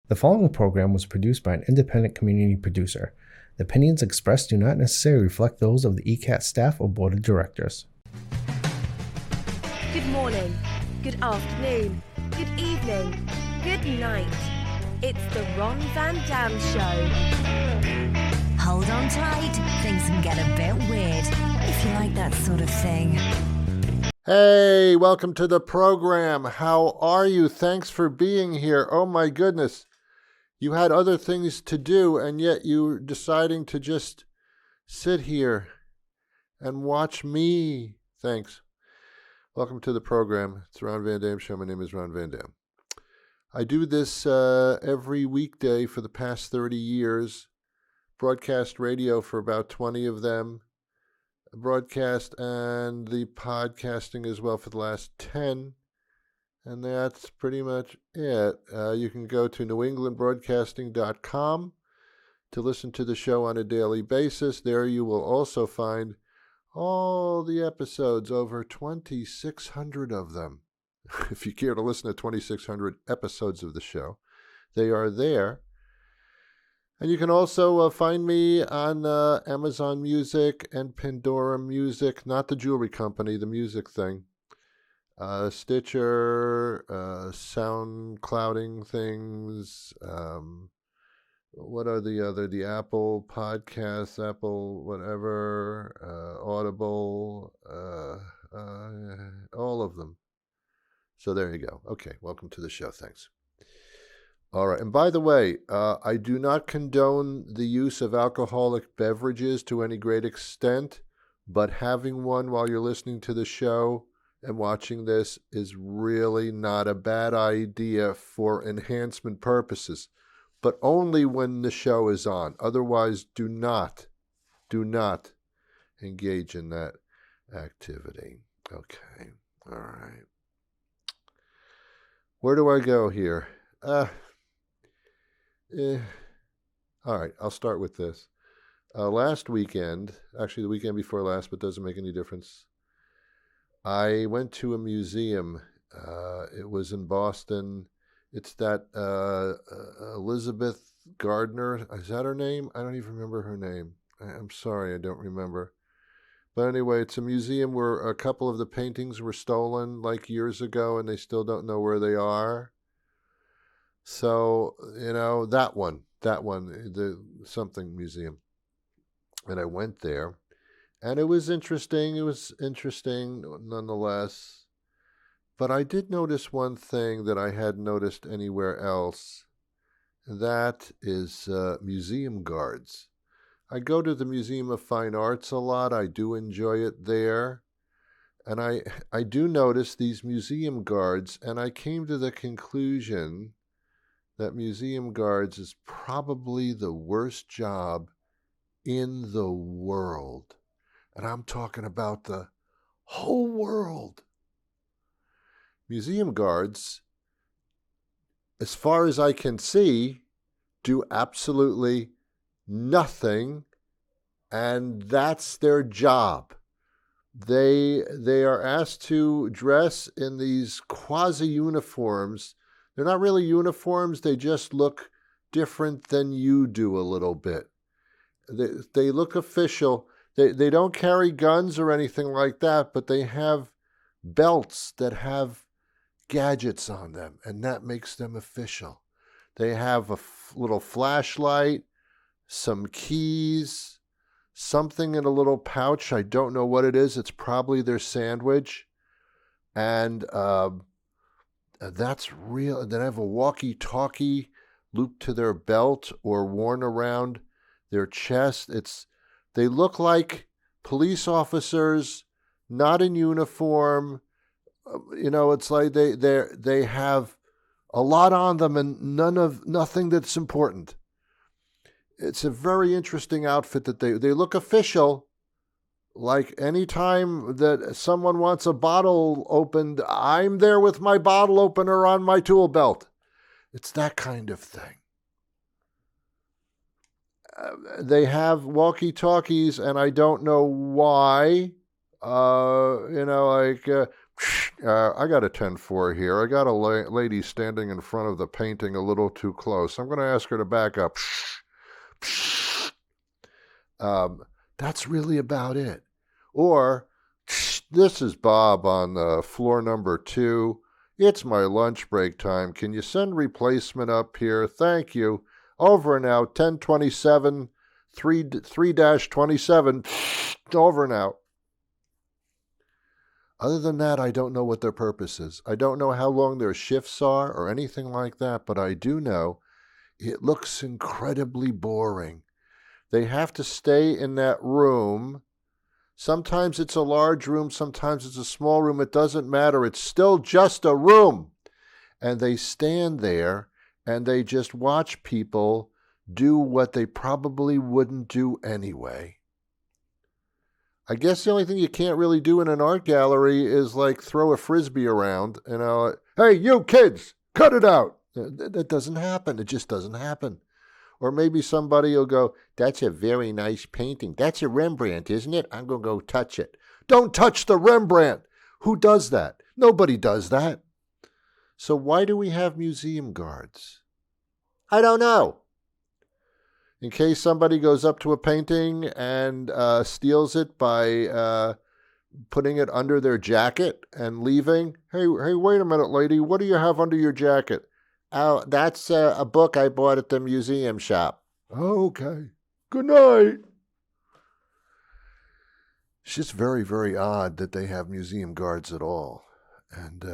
The following program was produced by an independent community producer. The opinions expressed do not necessarily reflect those of the ECAT staff or board of directors. Good morning, good afternoon, good evening, good night. It's the Ron Van Dam Show. Hold on tight, things can get a bit weird, if you like that sort of thing. Hey, welcome to the program. How are you? Thanks for being here. Oh my goodness. You had other things to do, and yet you're deciding to just sit here and watch me. Thanks. Welcome to the program. It's the Ron Van Dam Show. My name is Ron Van Dam. I do this every weekday for the past 30 years. Broadcast radio for about 20 of them. Broadcast and the podcasting as well for the last 10. And that's pretty much it. You can go to newenglandbroadcasting.com to listen to the show on a daily basis. There you will also find all the episodes, over 2,600 of them. If you care to listen to 2,600 episodes of the show, they are there. And you can also find me on Amazon Music and Pandora Music, not the jewelry company, the music thing. Stitcher, sound clouding things, what are the Apple Podcasts, Apple whatever, Audible, all of them. So there you go. Okay, welcome to the show. Thanks. All right, and by the way, I do not condone the use of alcoholic beverages to any great extent, but having one while you're listening to the show and watching this is really not a bad idea for enhancement purposes, but only when the show is on. Otherwise, do not engage in that activity. Okay, all right. Where do I go here? All right, I'll start with this. Last weekend, actually the weekend before last, but doesn't make any difference, I went to a museum. It was in Boston. It's that Elizabeth Gardner. Is that her name? I don't even remember her name. I'm sorry, I don't remember. But anyway, it's a museum where a couple of the paintings were stolen like years ago, and they still don't know where they are. So, that one, the something museum. And I went there. And it was interesting. It was interesting nonetheless. But I did notice one thing that I hadn't noticed anywhere else. That is museum guards. I go to the Museum of Fine Arts a lot. I do enjoy it there. And I do notice these museum guards. And I came to the conclusion that museum guards is probably the worst job in the world. And I'm talking about the whole world. Museum guards, as far as I can see, do absolutely nothing, and that's their job. They are asked to dress in these quasi-uniforms. They're not really uniforms, they just look different than you do a little bit. They look official. They don't carry guns or anything like that, but they have belts that have gadgets on them, and that makes them official. They have a little flashlight, some keys, something in a little pouch. I don't know what it is. It's probably their sandwich. And that's real. They have a walkie-talkie looped to their belt or worn around their chest. They look like police officers, not in uniform. It's like they have a lot on them and nothing that's important. It's a very interesting outfit that they look official. Like any time that someone wants a bottle opened, I'm there with my bottle opener on my tool belt. It's that kind of thing. They have walkie-talkies, and I don't know why. I got a 10-4 here. I got a lady standing in front of the painting a little too close. I'm going to ask her to back up. That's really about it. Or, this is Bob on floor number 2. It's my lunch break time. Can you send replacement up here? Thank you. Over and out. 1027, 3-27. Over and out. Other than that, I don't know what their purpose is. I don't know how long their shifts are or anything like that, but I do know it looks incredibly boring. They have to stay in that room. Sometimes it's a large room, sometimes it's a small room. It doesn't matter. It's still just a room. And they stand there and they just watch people do what they probably wouldn't do anyway. I guess the only thing you can't really do in an art gallery is like throw a frisbee around, hey, you kids, cut it out. That doesn't happen. It just doesn't happen. Or maybe somebody will go, that's a very nice painting. That's a Rembrandt, isn't it? I'm going to go touch it. Don't touch the Rembrandt. Who does that? Nobody does that. So why do we have museum guards? I don't know. In case somebody goes up to a painting and steals it by putting it under their jacket and leaving. Hey, wait a minute, lady. What do you have under your jacket? Oh, that's a book I bought at the museum shop. Okay. Good night. It's just very, very odd that they have museum guards at all. And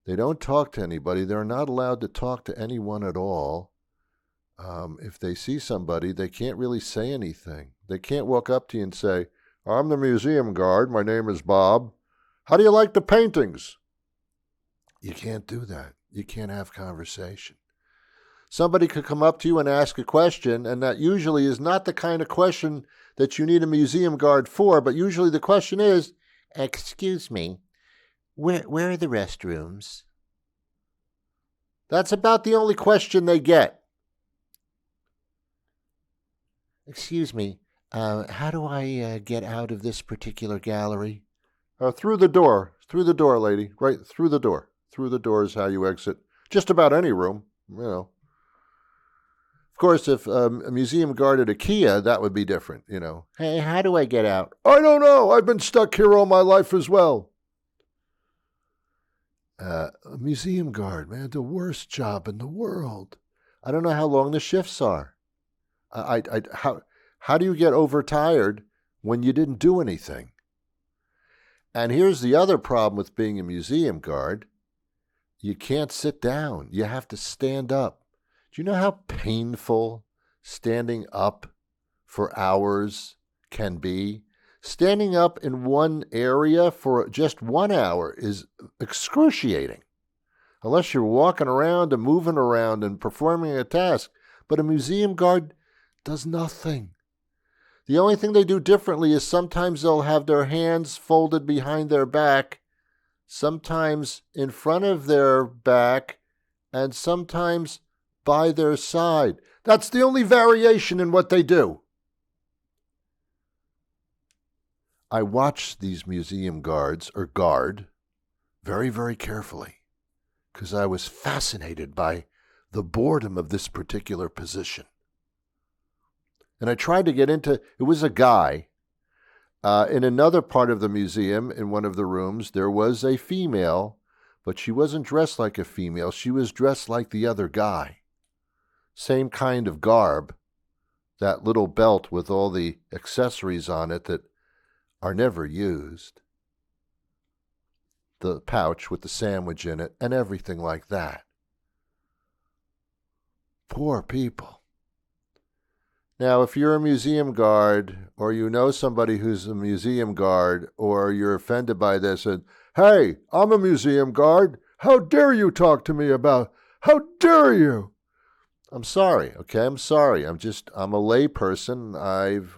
they don't talk to anybody. They're not allowed to talk to anyone at all. If they see somebody, they can't really say anything. They can't walk up to you and say, I'm the museum guard. My name is Bob. How do you like the paintings? You can't do that. You can't have conversation. Somebody could come up to you and ask a question, and that usually is not the kind of question that you need a museum guard for, but usually the question is, excuse me, where are the restrooms? That's about the only question they get. Excuse me, how do I get out of this particular gallery? Through the door, lady, right through the door. Through the door is how you exit just about any room, Of course, if a museum guard at IKEA, that would be different, Hey, how do I get out? I don't know. I've been stuck here all my life as well. A museum guard, man, the worst job in the world. I don't know how long the shifts are. How do you get overtired when you didn't do anything? And here's the other problem with being a museum guard. You can't sit down. You have to stand up. Do you know how painful standing up for hours can be? Standing up in one area for just 1 hour is excruciating, unless you're walking around and moving around and performing a task. But a museum guard does nothing. The only thing they do differently is sometimes they'll have their hands folded behind their back, sometimes in front of their back, and sometimes by their side. That's the only variation in what they do. I watch these museum guards, or guard, very, very carefully, because I was fascinated by the boredom of this particular position. And I tried to get into, it was a guy. In another part of the museum, in one of the rooms, there was a female, but she wasn't dressed like a female. She was dressed like the other guy. Same kind of garb, that little belt with all the accessories on it that are never used. The pouch with the sandwich in it and everything like that. Poor people. Now, if you're a museum guard, or you know somebody who's a museum guard, or you're offended by this, and, hey, I'm a museum guard, how dare you talk to me about, how dare you? I'm sorry, okay, I'm sorry. I'm a lay person. I've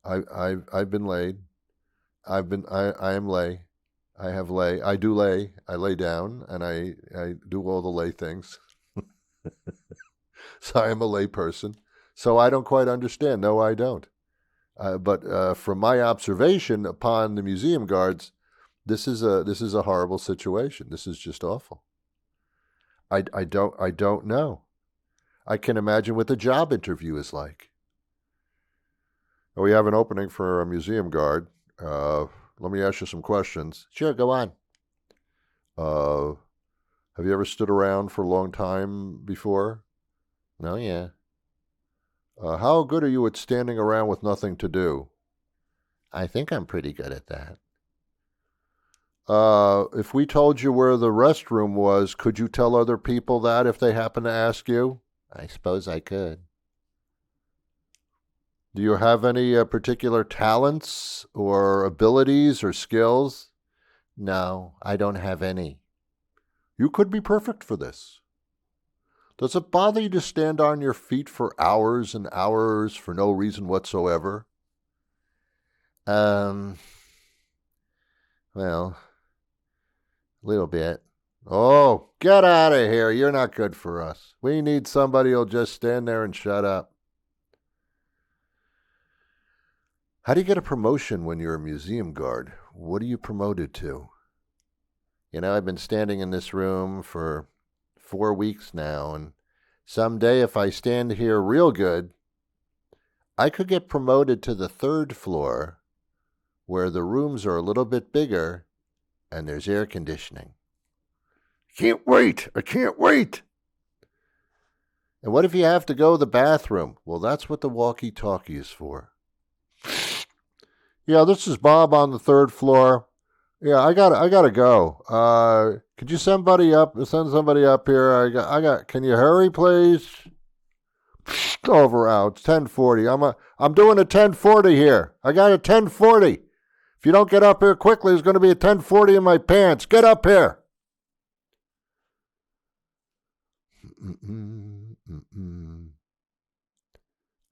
been laid. I am lay. I have lay. I do lay. I lay down, and I do all the lay things. So I am a lay person. So I don't quite understand. No, I don't. But from my observation upon the museum guards, This is a horrible situation. This is just awful. I don't know. I can imagine what the job interview is like. We have an opening for a museum guard. Let me ask you some questions. Sure, go on. Have you ever stood around for a long time before? No, yeah. How good are you at standing around with nothing to do? I think I'm pretty good at that. If we told you where the restroom was, could you tell other people that if they happen to ask you? I suppose I could. Do you have any particular talents or abilities or skills? No, I don't have any. You could be perfect for this. Does it bother you to stand on your feet for hours and hours for no reason whatsoever? Well, a little bit. Oh, get out of here. You're not good for us. We need somebody who'll just stand there and shut up. How do you get a promotion when you're a museum guard? What are you promoted to? You know, I've been standing in this room for 4 weeks now, and someday if I stand here real good, I could get promoted to the 3rd floor where the rooms are a little bit bigger and there's air conditioning. Can't wait. I can't wait. And what if you have to go to the bathroom? Well, that's what the walkie-talkie is for. Yeah, this is Bob on the 3rd floor. Yeah, I gotta go. Could you send somebody up here? Can you hurry, please? Over out. It's 10:40. I'm doing a 10:40 here. I got a 10:40. If you don't get up here quickly, there's going to be a 10:40 in my pants. Get up here.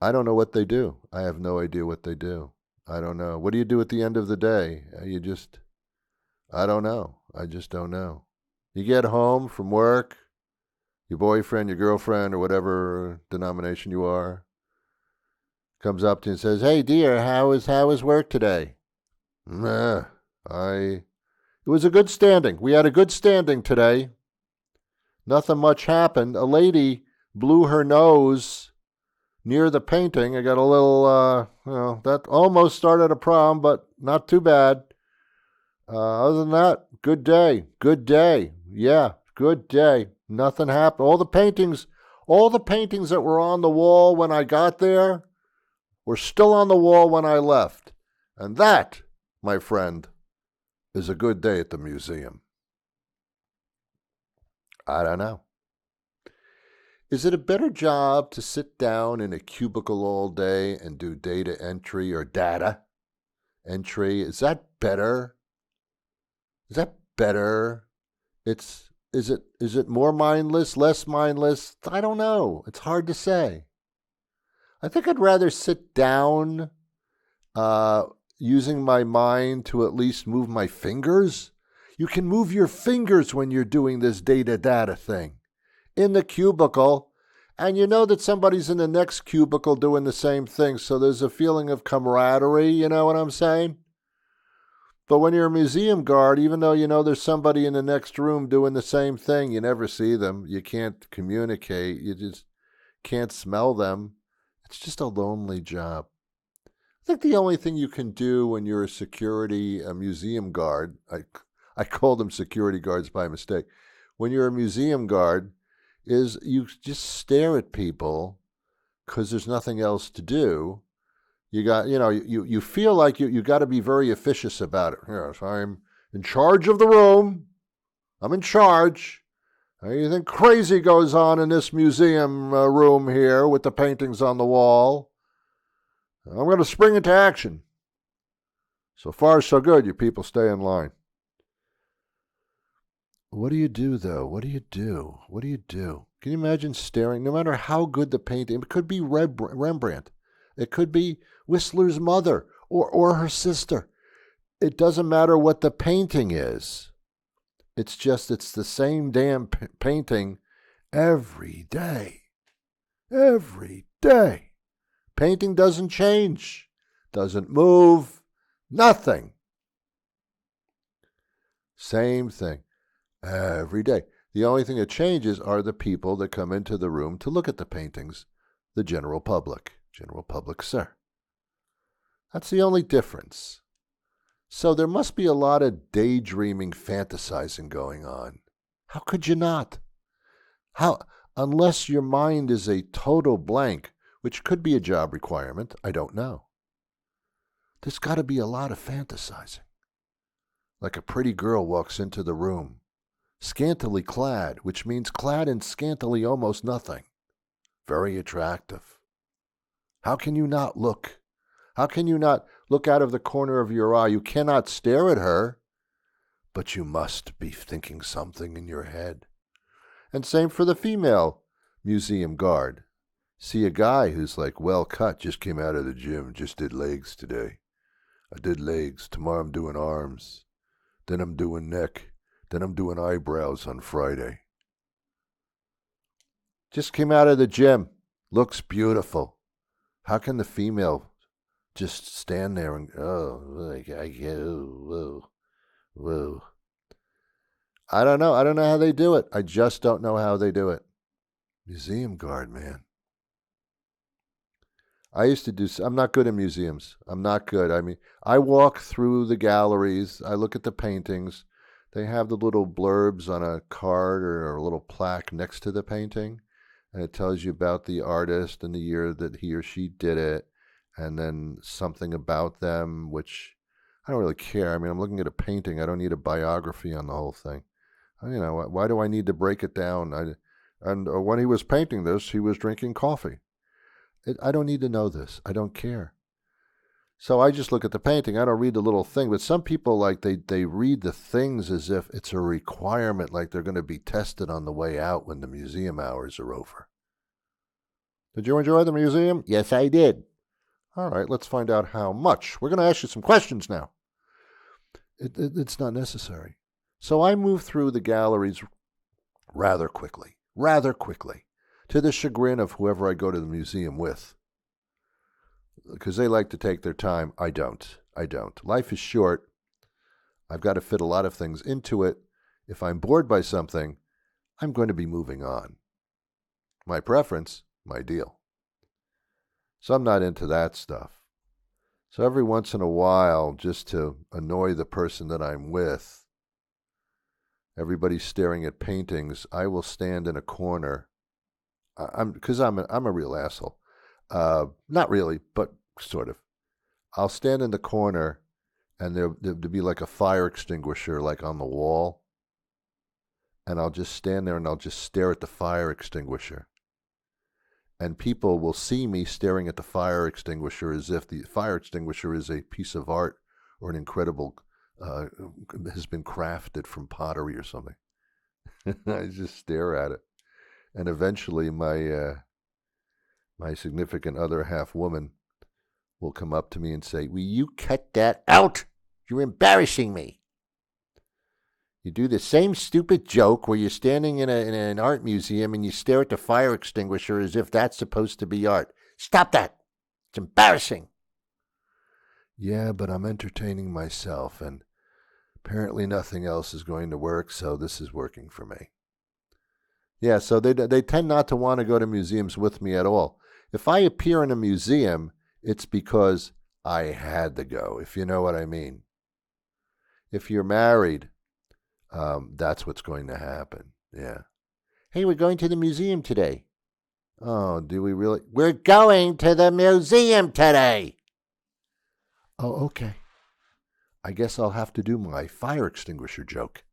I don't know what they do. I have no idea what they do. I don't know. What do you do at the end of the day? I don't know. I just don't know. You get home from work, your boyfriend, your girlfriend, or whatever denomination you are, comes up to you and says, "Hey, dear, how is work today?" It was a good standing. We had a good standing today. Nothing much happened. A lady blew her nose near the painting. I got a little, that almost started a problem, but not too bad. Other than that, good day. Good day. Yeah, good day. Nothing happened. All the paintings that were on the wall when I got there were still on the wall when I left. And that, my friend, is a good day at the museum. I don't know. Is it a better job to sit down in a cubicle all day and do data entry or data entry? Is that better? Is that better? Is it more mindless, less mindless? I don't know. It's hard to say. I think I'd rather sit down using my mind to at least move my fingers. You can move your fingers when you're doing this data thing in the cubicle, and you know that somebody's in the next cubicle doing the same thing, so there's a feeling of camaraderie, you know what I'm saying? But when you're a museum guard, even though you know there's somebody in the next room doing the same thing, you never see them, you can't communicate, you just can't smell them. It's just a lonely job. I think the only thing you can do when you're a museum guard, I call them security guards by mistake. When you're a museum guard, is you just stare at people because there's nothing else to do. You feel like you got to be very officious about it. Yes, I'm in charge of the room. I'm in charge. Anything crazy goes on in this museum room here with the paintings on the wall, I'm going to spring into action. So far, so good. You people stay in line. What do you do, though? What do you do? What do you do? Can you imagine staring, no matter how good the painting, it could be Rembrandt. It could be Whistler's mother or her sister. It doesn't matter what the painting is. It's the same damn painting every day. Every day. Painting doesn't change, doesn't move, nothing. Same thing. Every day. The only thing that changes are the people that come into the room to look at the paintings, the general public. General public, sir. That's the only difference. So there must be a lot of daydreaming, fantasizing going on. How could you not? How, unless your mind is a total blank, which could be a job requirement, I don't know. There's got to be a lot of fantasizing. Like a pretty girl walks into the room, scantily clad, which means clad in scantily almost nothing. Very attractive. How can you not look? How can you not look out of the corner of your eye? You cannot stare at her, but you must be thinking something in your head. And same for the female museum guard. See a guy who's like well cut, just came out of the gym, just did legs today. I did legs. Tomorrow I'm doing arms. Then I'm doing neck. Then I'm doing eyebrows on Friday. Just came out of the gym. Looks beautiful. How can the female just stand there and, whoa. I don't know. I don't know how they do it. I just don't know how they do it. Museum guard, man. I used to do, I'm not good at museums. I'm not good. I mean, I walk through the galleries. I look at the paintings. They have the little blurbs on a card or a little plaque next to the painting. And it tells you about the artist and the year that he or she did it. And then something about them, which I don't really care. I mean, I'm looking at a painting. I don't need a biography on the whole thing. You know, why do I need to break it down? And when he was painting this, he was drinking coffee. I don't need to know this. I don't care. So I just look at the painting. I don't read the little thing. But some people, like, they read the things as if it's a requirement, like they're going to be tested on the way out when the museum hours are over. Did you enjoy the museum? Yes, I did. All right, let's find out how much. We're going to ask you some questions now. It's not necessary. So I move through the galleries rather quickly, to the chagrin of whoever I go to the museum with. Because they like to take their time. I don't. Life is short. I've got to fit a lot of things into it. If I'm bored by something, I'm going to be moving on. My preference, my deal. So I'm not into that stuff. So every once in a while, just to annoy the person that I'm with, everybody's staring at paintings, I will stand in a corner. Because I'm a real asshole. Not really, but sort of. I'll stand in the corner, and there'll be like a fire extinguisher like on the wall. And I'll just stand there and I'll just stare at the fire extinguisher. And people will see me staring at the fire extinguisher as if the fire extinguisher is a piece of art or an incredible, has been crafted from pottery or something. I just stare at it. And eventually my significant other half woman will come up to me and say, "Will you cut that out? You're embarrassing me." You do the same stupid joke where you're standing in an art museum and you stare at the fire extinguisher as if that's supposed to be art. Stop that. It's embarrassing. Yeah, but I'm entertaining myself, and apparently nothing else is going to work, so this is working for me. Yeah, so they tend not to want to go to museums with me at all. If I appear in a museum, it's because I had to go, if you know what I mean. If you're married, that's what's going to happen. Yeah. Hey, we're going to the museum today. Oh, do we really? We're going to the museum today. Oh, okay. I guess I'll have to do my fire extinguisher joke.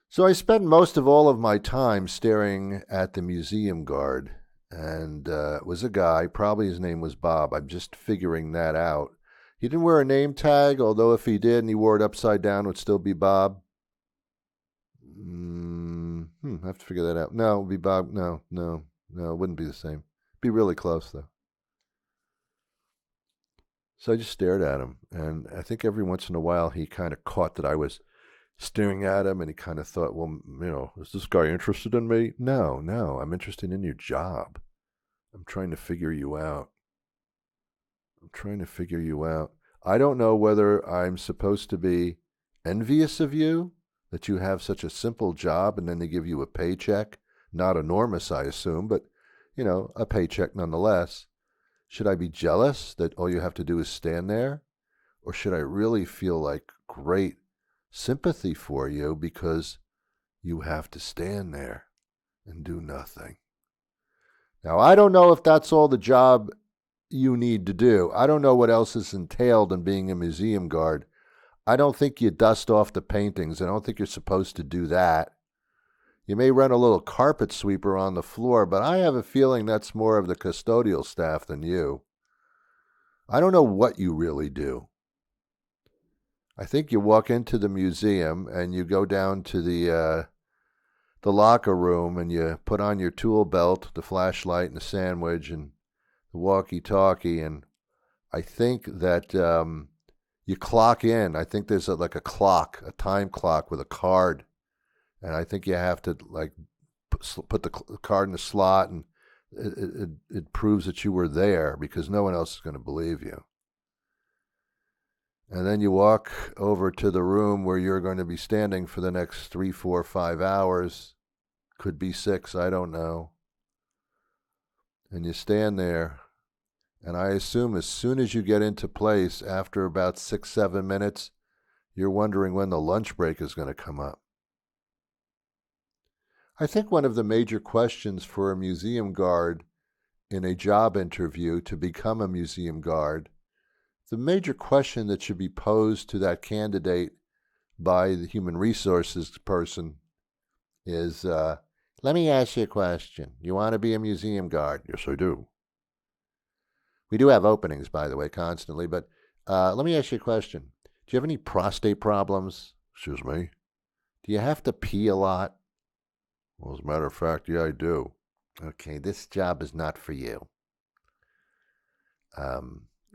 So I spent most of all of my time staring at the museum guard, and it was a guy, probably his name was Bob. I'm just figuring that out. He didn't wear a name tag, although if he did and he wore it upside down, it would still be Bob. I have to figure that out. No, it would be Bob. No, it wouldn't be the same. Be really close, though. So I just stared at him, and I think every once in a while he kind of caught that I was staring at him, and he kind of thought, well, is this guy interested in me? No, I'm interested in your job. I'm trying to figure you out. I don't know whether I'm supposed to be envious of you that you have such a simple job and then they give you a paycheck. Not enormous, I assume, but, a paycheck nonetheless. Should I be jealous that all you have to do is stand there? Or should I really feel like great sympathy for you because you have to stand there and do nothing? Now, I don't know if that's all the job you need to do. I don't know what else is entailed in being a museum guard. I don't think you dust off the paintings. I don't think you're supposed to do that. You may run a little carpet sweeper on the floor, but I have a feeling that's more of the custodial staff than you. I don't know what you really do. I think you walk into the museum and you go down to the locker room and you put on your tool belt, the flashlight and the sandwich and the walkie-talkie, and I think that you clock in. I think there's a clock, a time clock with a card, and I think you have to put the card in the slot, and it proves that you were there because no one else is going to believe you. And then you walk over to the room where you're going to be standing for the next 3, 4, 5 hours. Could be 6, I don't know. And you stand there, and I assume as soon as you get into place, after about 6, 7 minutes, you're wondering when the lunch break is going to come up. I think one of the major questions for a museum guard in a job interview to become a museum guard, the major question that should be posed to that candidate by the human resources person is, let me ask you a question. You want to be a museum guard? Yes, I do. We do have openings, by the way, constantly, but let me ask you a question. Do you have any prostate problems? Excuse me? Do you have to pee a lot? Well, as a matter of fact, yeah, I do. Okay, this job is not for you.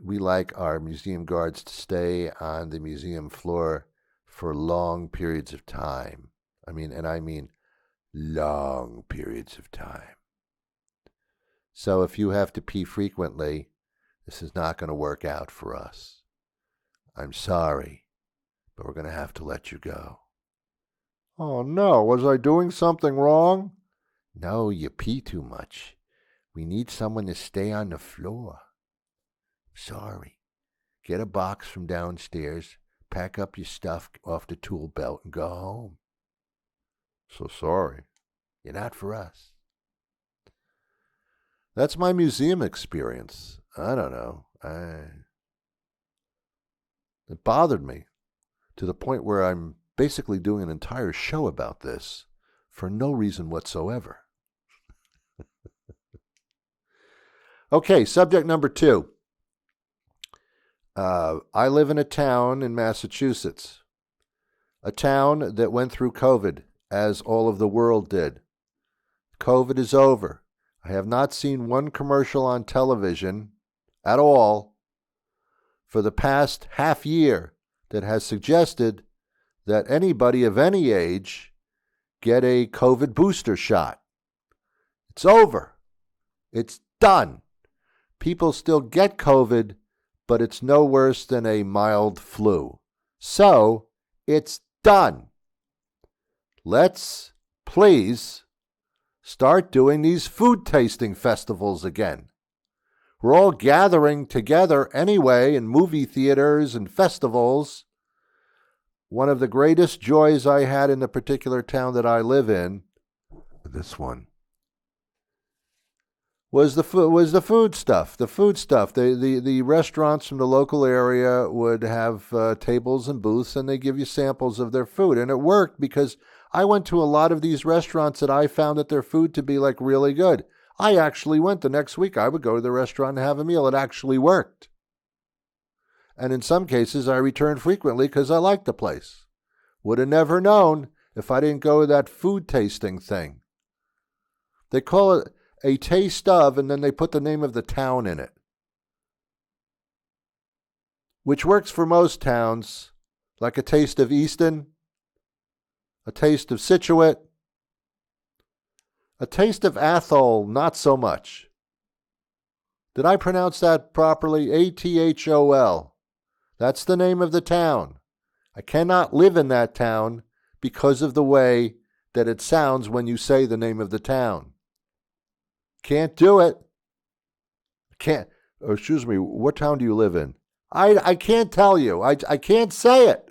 We like our museum guards to stay on the museum floor for long periods of time. I mean long periods of time. So if you have to pee frequently, this is not going to work out for us. I'm sorry, but we're going to have to let you go. Oh no, was I doing something wrong? No, you pee too much. We need someone to stay on the floor. Sorry. Get a box from downstairs, pack up your stuff off the tool belt, and go home. So sorry. You're not for us. That's my museum experience. I don't know. It bothered me to the point where I'm basically doing an entire show about this for no reason whatsoever. Okay, subject number 2. I live in a town in Massachusetts, a town that went through COVID, as all of the world did. COVID is over. I have not seen one commercial on television at all for the past half year that has suggested that anybody of any age get a COVID booster shot. It's over. It's done. People still get COVID, but it's no worse than a mild flu. So, it's done. Let's, please, start doing these food tasting festivals again. We're all gathering together anyway in movie theaters and festivals. One of the greatest joys I had in the particular town that I live in, this one, was the food stuff. The food stuff. The restaurants from the local area would have tables and booths, and they give you samples of their food. And it worked because I went to a lot of these restaurants that I found that their food to be really good. I actually went the next week. I would go to the restaurant and have a meal. It actually worked. And in some cases, I returned frequently because I liked the place. Would have never known if I didn't go to that food tasting thing. They call it a taste of, and then they put the name of the town in it, which works for most towns, like a taste of Easton, a taste of Scituate, a taste of Athol, not so much. Did I pronounce that properly? Athol. That's the name of the town. I cannot live in that town because of the way that it sounds when you say the name of the town. Can't do it. Can't. Oh, excuse me, what town do you live in? I can't tell you. I can't say it.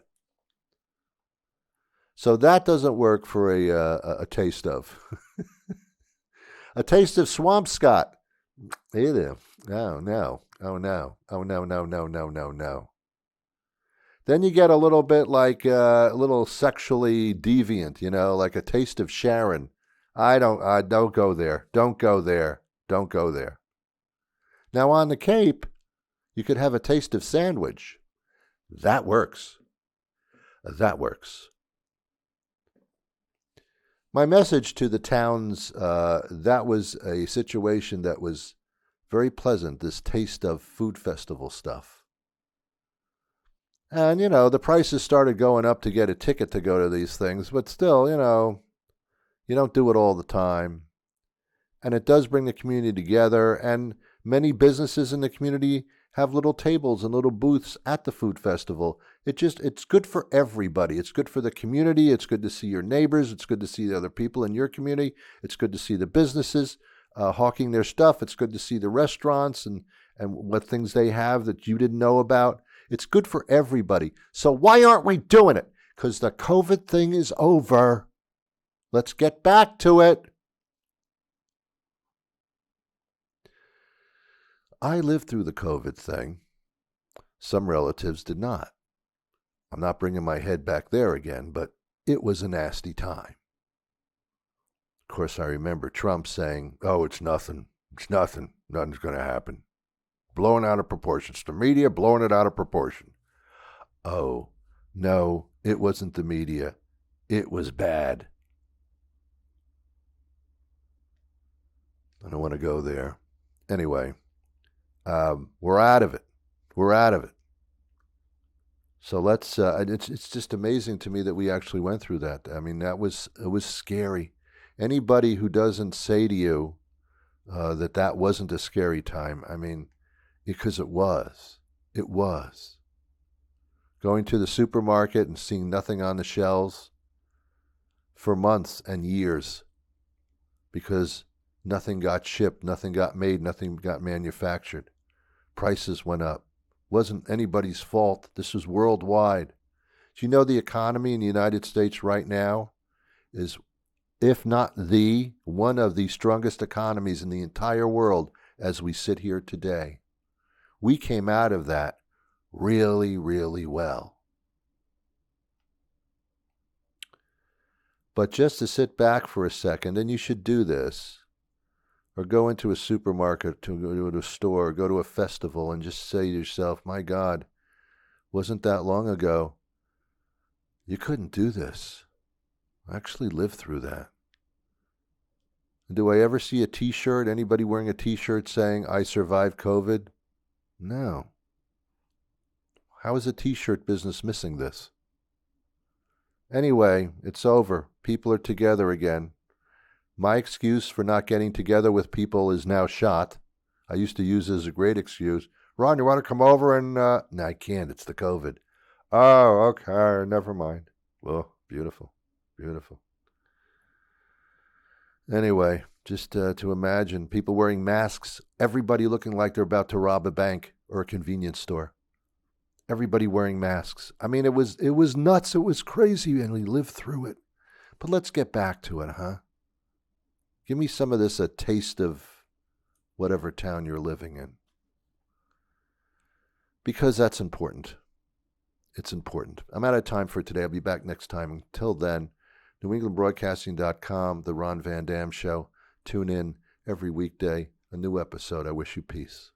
So that doesn't work for a taste of. A taste of Swampscott. Hey there. Oh, no. Oh, no. Oh, no, no, no, no, no, no. Then you get a little bit like a little sexually deviant, like a taste of Sharon. Don't go there. Don't go there. Don't go there. Now on the Cape, you could have a taste of sandwich. That works. That works. My message to the towns, that was a situation that was very pleasant, this taste of food festival stuff. And, the prices started going up to get a ticket to go to these things, but still, you don't do it all the time. And it does bring the community together, and many businesses in the community have little tables and little booths at the food festival. It's good for everybody. It's good for the community. It's good to see your neighbors. It's good to see the other people in your community. It's good to see the businesses hawking their stuff. It's good to see the restaurants and what things they have that you didn't know about. It's good for everybody. So why aren't we doing it? Because the COVID thing is over. Let's get back to it. I lived through the COVID thing. Some relatives did not. I'm not bringing my head back there again, but it was a nasty time. Of course, I remember Trump saying, oh, it's nothing. It's nothing. Nothing's going to happen. Blown out of proportion. It's the media blowing it out of proportion. Oh, no, it wasn't the media. It was bad. I don't want to go there. Anyway. We're out of it. We're out of it. So let's. It's just amazing to me that we actually went through that. I mean, it was scary. Anybody who doesn't say to you that wasn't a scary time, I mean, because it was. It was. Going to the supermarket and seeing nothing on the shelves for months and years because nothing got shipped, nothing got made, nothing got manufactured. Prices went up. Wasn't anybody's fault. This was worldwide. Do you know the economy in the United States right now is, if not one of the strongest economies in the entire world as we sit here today? We came out of that really, really well. But just to sit back for a second, and you should do this, or go into a supermarket, to go to a store, go to a festival, and just say to yourself, my God, wasn't that long ago. You couldn't do this. I actually lived through that. Do I ever see a T-shirt, anybody wearing a T-shirt saying, I survived COVID? No. How is the T-shirt business missing this? Anyway, it's over. People are together again. My excuse for not getting together with people is now shot. I used to use it as a great excuse. Ron, you want to come over and... No, I can't. It's the COVID. Oh, okay. Never mind. Well, beautiful. Beautiful. Anyway, just to imagine people wearing masks, everybody looking like they're about to rob a bank or a convenience store. Everybody wearing masks. I mean, it was nuts. It was crazy, and we lived through it. But let's get back to it, huh? Give me some of this, a taste of whatever town you're living in. Because that's important. It's important. I'm out of time for today. I'll be back next time. Until then, NewEnglandBroadcasting.com, The Ron Van Dam Show. Tune in every weekday, a new episode. I wish you peace.